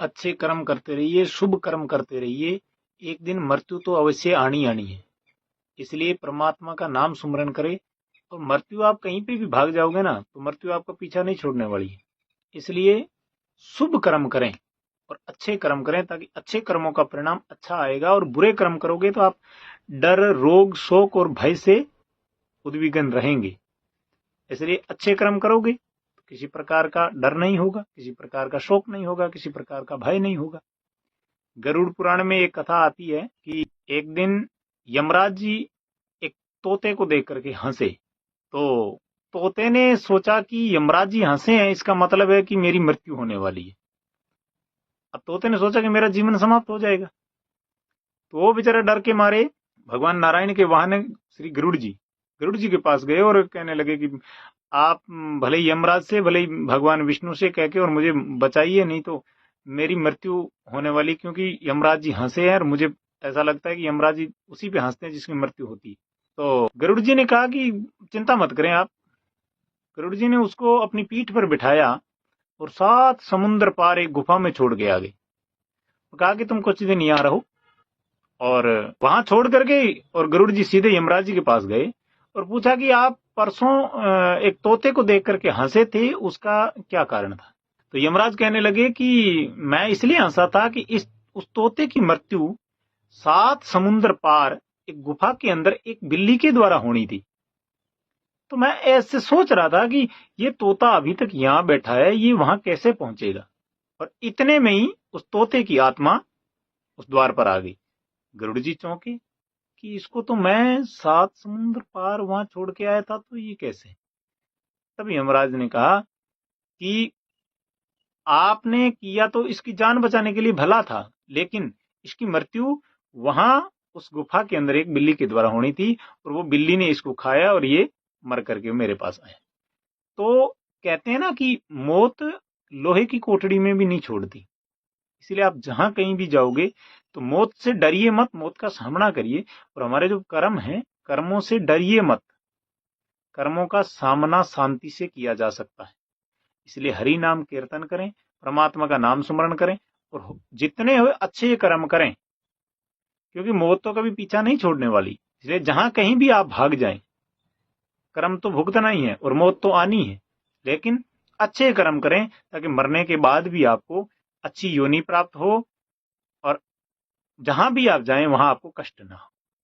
अच्छे कर्म करते रहिए, शुभ कर्म करते रहिए। एक दिन मृत्यु तो अवश्य आनी आनी है, इसलिए परमात्मा का नाम सुमरन करें। और मृत्यु आप कहीं पे भी भाग जाओगे ना, तो मृत्यु आपका पीछा नहीं छोड़ने वाली है। इसलिए शुभ कर्म करें और अच्छे कर्म करें, ताकि अच्छे कर्मों का परिणाम अच्छा आएगा। और बुरे कर्म करोगे तो आप डर, रोग, शोक और भय से उद्विग्न रहेंगे। इसलिए अच्छे कर्म करोगे तो किसी प्रकार का डर नहीं होगा, किसी प्रकार का शोक नहीं होगा, किसी प्रकार का भय नहीं होगा। गरुड़ पुराण में एक कथा आती है कि एक दिन यमराज जी एक तोते को देख करके हंसे। तो तोते ने सोचा कि यमराज जी हंसे हैं, इसका मतलब है कि मेरी मृत्यु होने वाली है। अब तोते ने सोचा कि मेरा जीवन समाप्त हो जाएगा। तो वो बेचारा डर के मारे भगवान नारायण के वाहन श्री गरुड़ जी के पास गए और कहने लगे कि आप भले ही यमराज से, भले ही भगवान विष्णु से कह के और मुझे बचाइए, नहीं तो मेरी मृत्यु होने वाली, क्योंकि यमराज जी हंसे हैं और मुझे ऐसा लगता है कि यमराज जी उसी पे हंसते हैं जिसकी मृत्यु होती है। तो गरुड़ जी ने कहा कि चिंता मत करें आप। गरुड़ जी ने उसको अपनी पीठ पर बिठाया और 7 समुद्र पार एक गुफा में छोड़ के आ गए। कहा कि तुम कुछ दिन यहाँ रहो। और वहां छोड़ करके और गरुड़ जी सीधे यमराज जी के पास गए और पूछा कि आप परसों एक तोते को देख करके हंसे थे, उसका क्या कारण था। तो यमराज कहने लगे कि मैं इसलिए हंसा था कि उस तोते की मृत्यु 7 समुद्र पार एक गुफा के अंदर एक बिल्ली के द्वारा होनी थी। तो मैं ऐसे सोच रहा था कि ये तोता अभी तक यहाँ बैठा है, ये वहां कैसे पहुंचेगा। और इतने में ही उस तोते की आत्मा उस द्वार पर आ गई। गरुड़ जी चौंके कि इसको तो मैं 7 समुद्र पार वहां छोड़ के आया था, तो ये कैसे। तब यमराज ने कहा कि आपने किया तो इसकी जान बचाने के लिए भला था, लेकिन इसकी मृत्यु वहां उस गुफा के अंदर एक बिल्ली के द्वारा होनी थी, और वो बिल्ली ने इसको खाया और ये मर करके मेरे पास आया। तो कहते हैं ना कि मौत लोहे की कोठड़ी में भी नहीं छोड़ती। इसलिए आप जहां कहीं भी जाओगे तो मौत से डरिए मत, मौत का सामना करिए। और हमारे जो कर्म है, कर्मों से डरिए मत। कर्मों का सामना शांति से किया जा सकता है। इसलिए हरि नाम कीर्तन करें, परमात्मा का नाम स्मरण करें और जितने हुए अच्छे कर्म करें, क्योंकि मौत तो कभी पीछा नहीं छोड़ने वाली। इसलिए जहां कहीं भी आप भाग जाएं, कर्म तो भुगतना ही है और मौत तो आनी है, लेकिन अच्छे कर्म करें ताकि मरने के बाद भी आपको अच्छी योनि प्राप्त हो और जहां भी आप जाएं वहां आपको कष्ट ना हो।